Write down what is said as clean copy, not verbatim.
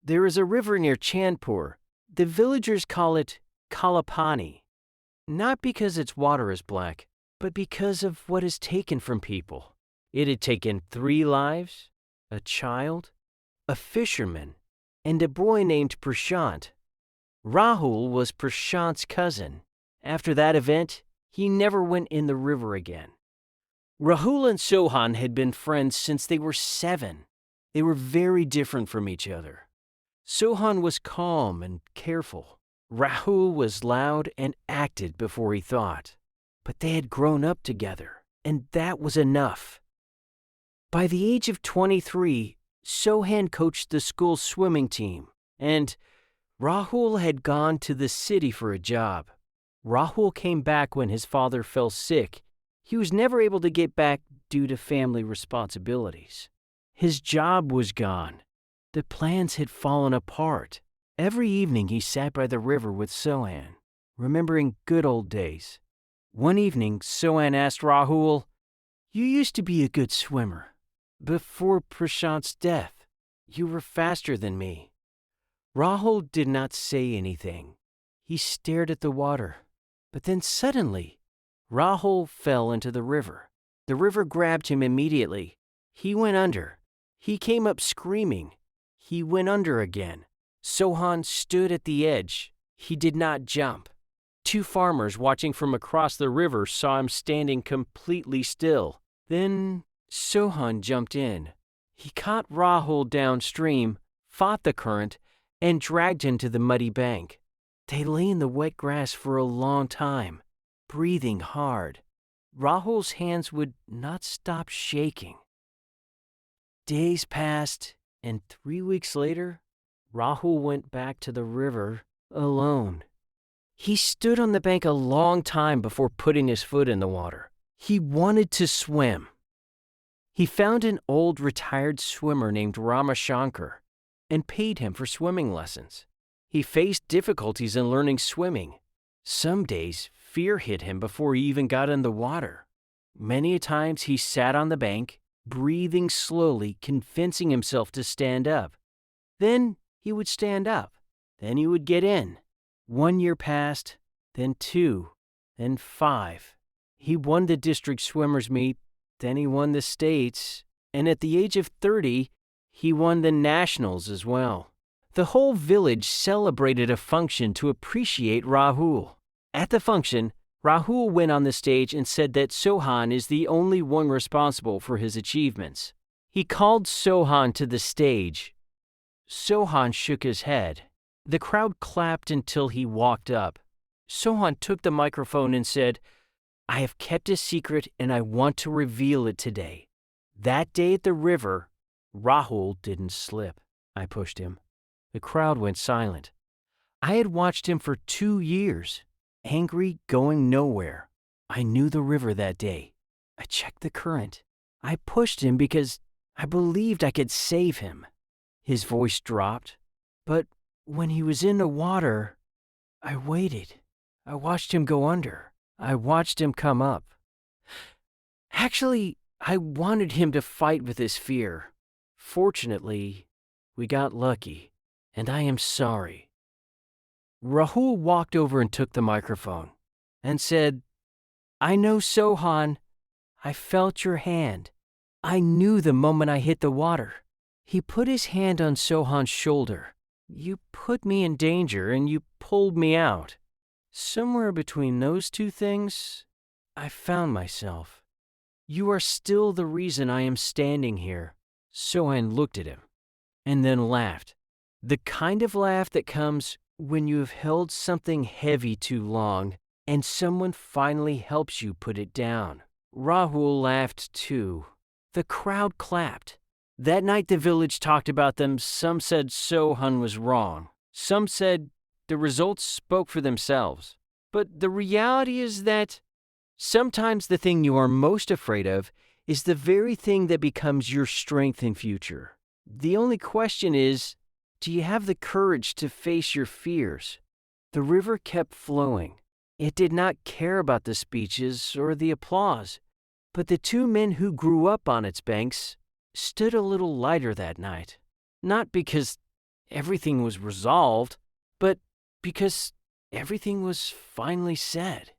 There is a river near Chandpur. The villagers call it Kalapani, not because its water is black, but because of what is taken from people. It had taken 3 lives, a child, a fisherman, and a boy named Prashant. Rahul was Prashant's cousin. After that event, he never went in the river again. Rahul and Sohan had been friends since they were 7. They were very different from each other. Sohan was calm and careful. Rahul was loud and acted before he thought. But they had grown up together, and that was enough. By the age of 23, Sohan coached the school's swimming team, and Rahul had gone to the city for a job. Rahul came back when his father fell sick. He was never able to get back due to family responsibilities. His job was gone. The plans had fallen apart. Every evening he sat by the river with Sohan, remembering good old days. One evening, Sohan asked Rahul, "You used to be a good swimmer. Before Prashant's death, you were faster than me." Rahul did not say anything. He stared at the water. But then suddenly, Rahul fell into the river. The river grabbed him immediately. He went under. He came up screaming. He went under again. Sohan stood at the edge. He did not jump. 2 farmers watching from across the river saw him standing completely still. Then Sohan jumped in. He caught Rahul downstream, fought the current, and dragged him to the muddy bank. They lay in the wet grass for a long time, breathing hard. Rahul's hands would not stop shaking. Days passed, and 3 weeks later, Rahul went back to the river alone. He stood on the bank a long time before putting his foot in the water. He wanted to swim. He found an old retired swimmer named Ramashankar and paid him for swimming lessons. He faced difficulties in learning swimming. Some days, fear hit him before he even got in the water. Many a times he sat on the bank, breathing slowly, convincing himself to stand up. Then he would stand up. Then he would get in. 1 year passed, then 2, then 5. He won the district swimmers meet, then he won the states, and at the age of 30, he won the nationals as well. The whole village celebrated a function to appreciate Rahul. At the function, Rahul went on the stage and said that Sohan is the only one responsible for his achievements. He called Sohan to the stage. Sohan shook his head. The crowd clapped until he walked up. Sohan took the microphone and said, "I have kept a secret and I want to reveal it today. That day at the river, Rahul didn't slip." I pushed him. The crowd went silent. I had watched him for 2 years, angry, going nowhere. I knew the river that day. I checked the current. I pushed him because I believed I could save him. His voice dropped, but when he was in the water, I waited. I watched him go under. I watched him come up. Actually, I wanted him to fight with his fear. Fortunately, we got lucky, and I am sorry. Rahul walked over and took the microphone and said, "I know, Sohan. I felt your hand. I knew the moment I hit the water." He put his hand on Sohan's shoulder. "You put me in danger and you pulled me out. Somewhere between those 2 things, I found myself. You are still the reason I am standing here." Sohan looked at him and then laughed. The kind of laugh that comes when you have held something heavy too long and someone finally helps you put it down. Rahul laughed too. The crowd clapped. That night the village talked about them. Some said Sohan was wrong. Some said the results spoke for themselves. But the reality is that sometimes the thing you are most afraid of is the very thing that becomes your strength in future. The only question is, do you have the courage to face your fears? The river kept flowing. It did not care about the speeches or the applause, but the 2 men who grew up on its banks stood a little lighter that night. Not because everything was resolved, but because everything was finally said.